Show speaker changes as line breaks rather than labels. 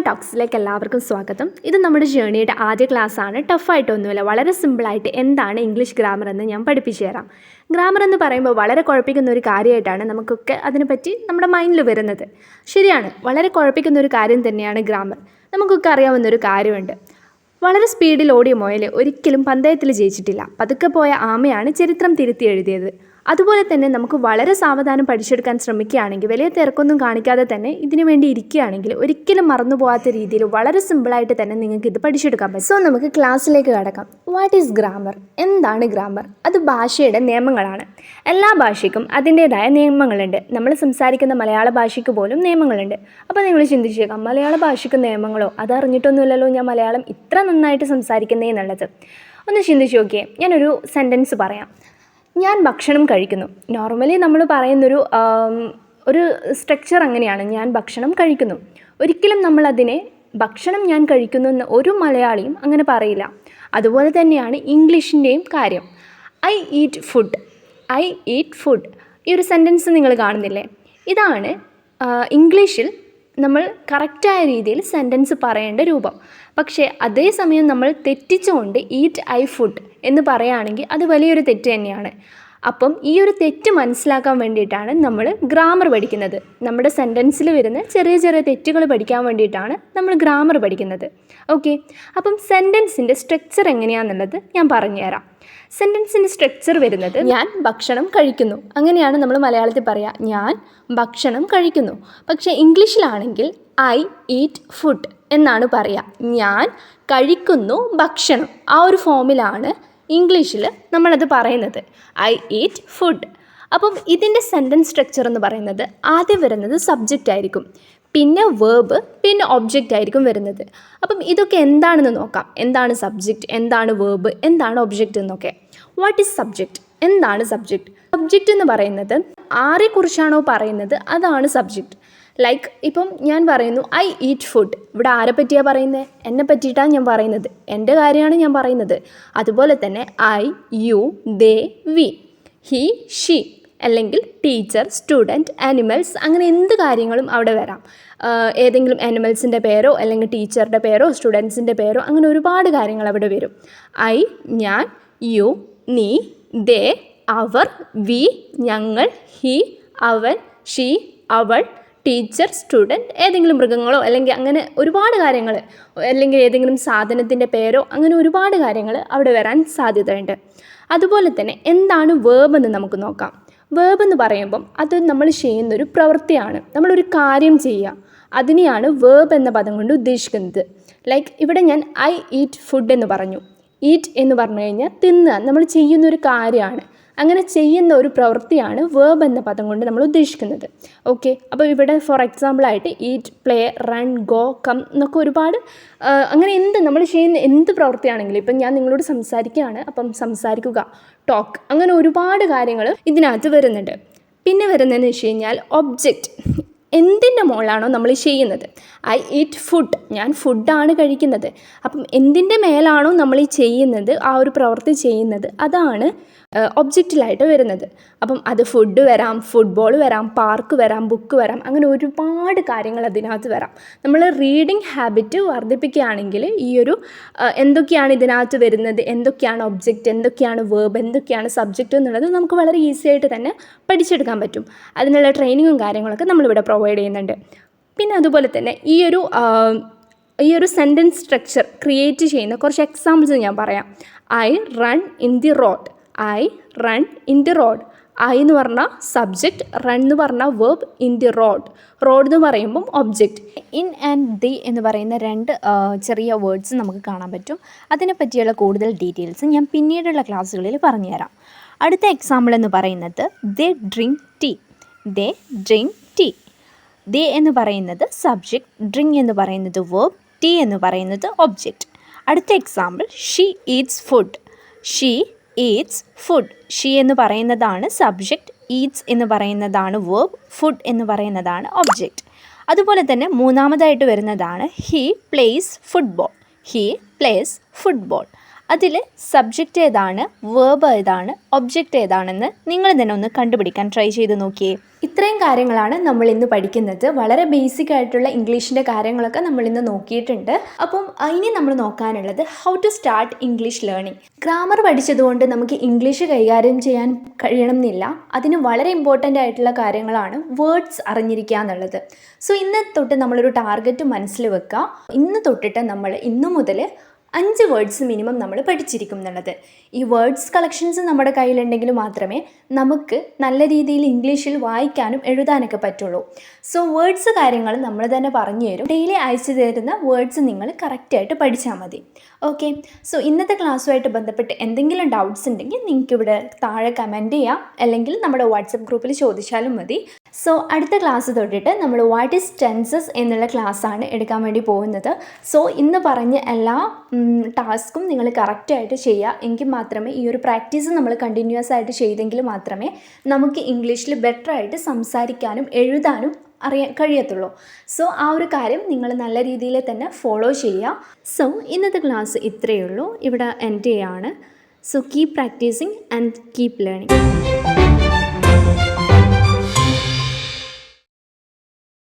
ടോക്സിലേക്ക് എല്ലാവർക്കും സ്വാഗതം. ഇത് നമ്മുടെ ജേണിയുടെ ആദ്യ ക്ലാസ്സാണ്. ടഫായിട്ടൊന്നുമില്ല, വളരെ സിമ്പിളായിട്ട് എന്താണ് ഇംഗ്ലീഷ് ഗ്രാമർ എന്ന് ഞാൻ പഠിപ്പിച്ചു തരാം. ഗ്രാമർ എന്ന് പറയുമ്പോൾ വളരെ കുഴപ്പിക്കുന്ന ഒരു കാര്യമായിട്ടാണ് നമുക്കൊക്കെ അതിനെപ്പറ്റി നമ്മുടെ മൈൻഡിൽ വരുന്നത്. ശരിയാണ്, വളരെ കുഴപ്പിക്കുന്ന ഒരു കാര്യം തന്നെയാണ് ഗ്രാമർ. നമുക്കൊക്കെ അറിയാവുന്നൊരു കാര്യമുണ്ട്. വളരെ സ്പീഡിൽ ഓടിയ മുയൽ ഒരിക്കലും പന്തയത്തിൽ ജയിച്ചിട്ടില്ല. പതുക്കെ പോയ ആമയാണ് ചരിത്രം തിരുത്തി എഴുതിയത്. അതുപോലെ തന്നെ നമുക്ക് വളരെ സാവധാനം പഠിച്ചെടുക്കാൻ ശ്രമിക്കുകയാണെങ്കിൽ, വലിയ തിരക്കൊന്നും കാണിക്കാതെ തന്നെ ഇതിനു വേണ്ടി ഇരിക്കുകയാണെങ്കിൽ ഒരിക്കലും മറന്നു പോകാത്ത രീതിയിൽ വളരെ സിമ്പിളായിട്ട് തന്നെ നിങ്ങൾക്ക് ഇത് പഠിച്ചെടുക്കാൻ പറ്റും. സോ നമുക്ക് ക്ലാസ്സിലേക്ക് കടക്കാം. What is grammar? എന്താണ് ഗ്രാമർ? അത് ഭാഷയുടെ നിയമങ്ങളാണ്. എല്ലാ ഭാഷയ്ക്കും അതിൻ്റേതായ നിയമങ്ങളുണ്ട്. നമ്മൾ സംസാരിക്കുന്ന മലയാള ഭാഷയ്ക്ക് പോലും നിയമങ്ങളുണ്ട്. അപ്പോൾ നിങ്ങൾ ചിന്തിച്ചേക്കാം, മലയാള ഭാഷയ്ക്ക് നിയമങ്ങളോ? അതറിഞ്ഞിട്ടൊന്നുമില്ലല്ലോ ഞാൻ മലയാളം ഇത്ര നന്നായിട്ട് സംസാരിക്കുന്നേ എന്നുള്ളത്. ഒന്ന് ചിന്തിച്ച് നോക്കിയേ. ഞാനൊരു സെൻറ്റൻസ് പറയാം. ഞാൻ ഭക്ഷണം കഴിക്കുന്നു. നോർമലി നമ്മൾ പറയുന്നൊരു ഒരു സ്ട്രക്ചർ അങ്ങനെയാണ്, ഞാൻ ഭക്ഷണം കഴിക്കുന്നു. ഒരിക്കലും നമ്മളതിനെ ഭക്ഷണം ഞാൻ കഴിക്കുന്നു എന്ന് ഒരു മലയാളിയും അങ്ങനെ പറയില്ല. അതുപോലെ തന്നെയാണ് ഇംഗ്ലീഷിൻ്റെയും കാര്യം. I eat food, I eat food. ഈ ഒരു സെൻറ്റൻസ് നിങ്ങൾ കാണുന്നില്ലേ? ഇതാണ് ഇംഗ്ലീഷിൽ നമ്മൾ കറക്റ്റായ രീതിയിൽ സെൻറ്റൻസ് പറയേണ്ട രൂപം. പക്ഷേ അതേസമയം നമ്മൾ തെറ്റിച്ചുകൊണ്ട് ഈറ്റ് ഐ ഫുഡ് എന്ന് പറയുകയാണെങ്കിൽ അത് വലിയൊരു തെറ്റ് തന്നെയാണ്. അപ്പം ഈ ഒരു തെറ്റ് മനസ്സിലാക്കാൻ വേണ്ടിയിട്ടാണ് നമ്മൾ ഗ്രാമർ പഠിക്കുന്നത്. നമ്മുടെ സെൻറ്റൻസിൽ വരുന്ന ചെറിയ ചെറിയ തെറ്റുകൾ പഠിക്കാൻ വേണ്ടിയിട്ടാണ് നമ്മൾ ഗ്രാമർ പഠിക്കുന്നത്. ഓക്കെ, അപ്പം സെൻറ്റൻസിൻ്റെ സ്ട്രക്ചർ എങ്ങനെയാണെന്നുള്ളത് ഞാൻ പറഞ്ഞുതരാം. സെൻറ്റൻസിൻ്റെ സ്ട്രക്ചർ വരുന്നത് ഞാൻ ഭക്ഷണം കഴിക്കുന്നു. അങ്ങനെയാണ് നമ്മൾ മലയാളത്തിൽ പറയുക, ഞാൻ ഭക്ഷണം കഴിക്കുന്നു. പക്ഷേ ഇംഗ്ലീഷിലാണെങ്കിൽ ഐ ഈറ്റ് ഫുഡ് എന്നാണ് പറയുക. ഞാൻ കഴിക്കുന്നു ഭക്ഷണം. ആ ഒരു ഫോമിലാണ് ഇംഗ്ലീഷിൽ നമ്മളത് പറയുന്നത്, ഐ ഈറ്റ് ഫുഡ്. അപ്പം ഇതിൻ്റെ സെൻറ്റൻസ് സ്ട്രക്ചർ എന്ന് പറയുന്നത് ആദ്യം വരുന്നത് സബ്ജക്റ്റ് ആയിരിക്കും, പിന്നെ വേർബ്, പിന്നെ ഒബ്ജക്റ്റ് ആയിരിക്കും വരുന്നത്. അപ്പം ഇതൊക്കെ എന്താണെന്ന് നോക്കാം. എന്താണ് സബ്ജക്റ്റ്, എന്താണ് വേർബ്, എന്താണ് ഒബ്ജക്റ്റ് എന്നൊക്കെ. What is subject? എന്താണ് സബ്ജക്റ്റ്? സബ്ജക്റ്റ് എന്ന് പറയുന്നത് ആരെക്കുറിച്ചാണോ പറയുന്നത് അതാണ് സബ്ജക്റ്റ്. ലൈക്ക് ഇപ്പം ഞാൻ പറയുന്നു ഐ ഈറ്റ് ഫുഡ്. ഇവിടെ ആരെ പറ്റിയാണ് പറയുന്നത്? എന്നെ പറ്റിയിട്ടാണ് ഞാൻ പറയുന്നത്. എൻ്റെ കാര്യമാണ് ഞാൻ പറയുന്നത്. അതുപോലെ തന്നെ I, you, they, we, he, she, അല്ലെങ്കിൽ ടീച്ചർ, സ്റ്റുഡൻറ്റ്, ആനിമൽസ്, അങ്ങനെ എന്ത് കാര്യങ്ങളും അവിടെ വരാം. ഏതെങ്കിലും ആനിമൽസിൻ്റെ പേരോ അല്ലെങ്കിൽ ടീച്ചറുടെ പേരോ സ്റ്റുഡൻസിൻ്റെ പേരോ, അങ്ങനെ ഒരുപാട് കാര്യങ്ങൾ അവിടെ വരും. ഐ, ഞാൻ, യു, നീ, ദേ, അവർ, വി, ഞങ്ങൾ, ഹി, അവൻ, ഷീ, അവൾ, ടീച്ചർ, സ്റ്റുഡൻറ്റ്, ഏതെങ്കിലും മൃഗങ്ങളോ അല്ലെങ്കിൽ അങ്ങനെ ഒരുപാട് കാര്യങ്ങൾ, അല്ലെങ്കിൽ ഏതെങ്കിലും സാധനത്തിൻ്റെ പേരോ, അങ്ങനെ ഒരുപാട് കാര്യങ്ങൾ അവിടെ വരാൻ സാധ്യതയുണ്ട്. അതുപോലെ തന്നെ എന്താണ് വേർബ് എന്ന് നമുക്ക് നോക്കാം. വേർബ് എന്ന് പറയുമ്പം അത് നമ്മൾ ചെയ്യുന്നൊരു പ്രവൃത്തിയാണ്. നമ്മളൊരു കാര്യം ചെയ്യുക, അതിനെയാണ് വേർബ് എന്ന പദം കൊണ്ട് ഉദ്ദേശിക്കുന്നത്. ലൈക്ക് ഇവിടെ ഞാൻ ഐ ഈറ്റ് ഫുഡ് എന്ന് പറഞ്ഞു. ഈറ്റ് എന്ന് പറഞ്ഞു കഴിഞ്ഞാൽ തിന്നുക, നമ്മൾ ചെയ്യുന്നൊരു കാര്യമാണ്. അങ്ങനെ ചെയ്യുന്ന ഒരു പ്രവൃത്തിയാണ് വേർബ് എന്ന പദം കൊണ്ട് നമ്മൾ ഉദ്ദേശിക്കുന്നത്. ഓക്കെ, അപ്പോൾ ഇവിടെ ഫോർ എക്സാമ്പിളായിട്ട് eat, play, run, go, come എന്നൊക്കെ ഒരുപാട് അങ്ങനെ നമ്മൾ ചെയ്യുന്ന എന്ത് പ്രവൃത്തിയാണെങ്കിലും, ഇപ്പം ഞാൻ നിങ്ങളോട് സംസാരിക്കുകയാണ്, അപ്പം സംസാരിക്കുക, ടോക്ക്, അങ്ങനെ ഒരുപാട് കാര്യങ്ങൾ ഇതിനകത്ത് വരുന്നുണ്ട്. പിന്നെ വരുന്നതെന്ന് വെച്ച് കഴിഞ്ഞാൽ ഒബ്ജക്റ്റ്. എന്തിൻ്റെ മുകളിലാണോ നമ്മൾ ചെയ്യുന്നത്? ഐ ഈറ്റ് ഫുഡ്, ഞാൻ ഫുഡാണ് കഴിക്കുന്നത്. അപ്പം എന്തിൻ്റെ മേലാണോ നമ്മൾ ഈ ചെയ്യുന്നത്, ആ ഒരു പ്രവൃത്തി ചെയ്യുന്നത്, അതാണ് ഒബ്ജക്റ്റിലായിട്ട് വരുന്നത്. അപ്പം അത് ഫുഡ് വരാം, ഫുട്ബോൾ വരാം, പാർക്ക് വരാം, ബുക്ക് വരാം, അങ്ങനെ ഒരുപാട് കാര്യങ്ങൾ അതിനകത്ത് വരാം. നമ്മൾ റീഡിങ് ഹാബിറ്റ് വർദ്ധിപ്പിക്കുകയാണെങ്കിൽ ഈ ഒരു എന്തൊക്കെയാണ് ഇതിനകത്ത് വരുന്നത്, എന്തൊക്കെയാണ് ഒബ്ജക്റ്റ്, എന്തൊക്കെയാണ് വേർബ്, എന്തൊക്കെയാണ് സബ്ജക്റ്റ് എന്നുള്ളത് നമുക്ക് വളരെ ഈസി ആയിട്ട് തന്നെ പഠിച്ചെടുക്കാൻ പറ്റും. അതിനുള്ള ട്രെയിനിങ്ങും കാര്യങ്ങളൊക്കെ നമ്മളിവിടെ പ്രൊവൈഡ് ചെയ്യുന്നുണ്ട്. പിന്നെ അതുപോലെ തന്നെ ഈ ഒരു സെൻറ്റൻസ് സ്ട്രക്ചർ ക്രിയേറ്റ് ചെയ്യുന്ന കുറച്ച് എക്സാമ്പിൾസ് ഞാൻ പറയാം. I run in the road, I run in the road. I എന്ന് പറഞ്ഞാൽ സബ്ജക്റ്റ്, റൺ എന്ന് പറഞ്ഞാൽ verb, in the road, road എന്ന് പറയുമ്പം ഒബ്ജക്റ്റ്. ഇൻ ആൻഡ് ദി എന്ന് പറയുന്ന രണ്ട് ചെറിയ വേർഡ്സ് നമുക്ക് കാണാൻ പറ്റും. അതിനെ പറ്റിയുള്ള കൂടുതൽ ഡീറ്റെയിൽസ് ഞാൻ പിന്നീടുള്ള ക്ലാസ്സുകളിൽ പറഞ്ഞുതരാം. അടുത്ത എക്സാമ്പിൾ എന്ന് പറയുന്നത് ദേ ഡ്രിങ്ക് ടീ, ദേ ഡ്രിങ്ക് ടീ. ദേ എന്ന് പറയുന്നത് സബ്ജക്റ്റ്, ഡ്രിങ്ക് എന്ന് പറയുന്നത് വേർബ്, ടീ എന്ന് പറയുന്നത് ഒബ്ജക്റ്റ്. അടുത്ത example she Eats food, she Eats food. She എന്ന് പറയുന്നതാണ് സബ്ജക്റ്റ്, ഈറ്റ്സ് എന്ന് പറയുന്നതാണ് വേർബ്, ഫുഡ് എന്ന് പറയുന്നതാണ് ഒബ്ജക്റ്റ്. അതുപോലെ തന്നെ മൂന്നാമതായിട്ട് വരുന്നതാണ് he place football, he place football. അതിൽ സബ്ജക്റ്റ് ഏതാണ്, വേർബ് ഏതാണ്, ഒബ്ജക്റ്റ് ഏതാണെന്ന് നിങ്ങൾ തന്നെ ഒന്ന് കണ്ടുപിടിക്കാൻ ട്രൈ ചെയ്ത് നോക്കിയേ. ഇത്രയും കാര്യങ്ങളാണ് നമ്മൾ ഇന്ന് പഠിക്കുന്നത്. വളരെ ബേസിക് ആയിട്ടുള്ള ഇംഗ്ലീഷിൻ്റെ കാര്യങ്ങളൊക്കെ നമ്മൾ ഇന്ന് നോക്കിയിട്ടുണ്ട്. അപ്പം ഇനി നമ്മൾ നോക്കാനുള്ളത് how to start English learning. Grammar പഠിച്ചതുകൊണ്ട് നമുക്ക് ഇംഗ്ലീഷ് കൈകാര്യം ചെയ്യാൻ കഴിയണം എന്നില്ല. അതിന് വളരെ ഇമ്പോർട്ടൻ്റ് ആയിട്ടുള്ള കാര്യങ്ങളാണ് വേർഡ്സ് അറിഞ്ഞിരിക്കുക എന്നുള്ളത്. സോ ഇന്ന് തൊട്ട് നമ്മളൊരു ടാർഗറ്റ് മനസ്സിൽ വെക്കുക. ഇന്ന് തൊട്ടിട്ട് നമ്മൾ ഇന്നു മുതൽ 5 വേർഡ്സ് മിനിമം നമ്മൾ പഠിച്ചിരിക്കും എന്നുള്ളത്. ഈ വേർഡ്സ് കളക്ഷൻസ് നമ്മുടെ കയ്യിലുണ്ടെങ്കിൽ മാത്രമേ നമുക്ക് നല്ല രീതിയിൽ ഇംഗ്ലീഷിൽ വായിക്കാനും എഴുതാനൊക്കെ പറ്റുള്ളൂ. സോ വേർഡ്സ് കാര്യങ്ങൾ നമ്മൾ തന്നെ പറഞ്ഞു തരും. ഡെയിലി അയച്ചു തരുന്ന വേർഡ്സ് നിങ്ങൾ കറക്റ്റായിട്ട് പഠിച്ചാൽ മതി. ഓക്കെ, സോ ഇന്നത്തെ ക്ലാസ്സുമായിട്ട് ബന്ധപ്പെട്ട് എന്തെങ്കിലും ഡൗട്ട്സ് ഉണ്ടെങ്കിൽ നിങ്ങൾക്ക് ഇവിടെ താഴെ കമൻറ്റ് ചെയ്യാം, അല്ലെങ്കിൽ നമ്മുടെ വാട്സപ്പ് ഗ്രൂപ്പിൽ ചോദിച്ചാലും മതി. സോ അടുത്ത ക്ലാസ് തൊട്ടിട്ട് നമ്മൾ വാട്ട് ഈസ് ടെൻസസ് എന്നുള്ള ക്ലാസ്സാണ് എടുക്കാൻ വേണ്ടി പോകുന്നത്. സോ ഇന്ന് പറഞ്ഞ എല്ലാ ടാസ്കും നിങ്ങൾ കറക്റ്റായിട്ട് ചെയ്യുക. എങ്കിൽ മാത്രമേ ഈ ഒരു പ്രാക്ടീസ് നമ്മൾ കണ്ടിന്യൂസ് ആയിട്ട് ചെയ്തെങ്കിൽ മാത്രമേ നമുക്ക് ഇംഗ്ലീഷിൽ ബെറ്റർ ആയിട്ട് സംസാരിക്കാനും എഴുതാനും അറിയാൻ കഴിയത്തുള്ളൂ. സോ ആ ഒരു കാര്യം നിങ്ങൾ നല്ല രീതിയിൽ തന്നെ ഫോളോ ചെയ്യുക. സോ ഇന്നത്തെ ക്ലാസ് ഇത്രയേ ഉള്ളൂ, ഇവിടെ എൻഡ് ചെയ്യാണ്. So keep practising and keep learning.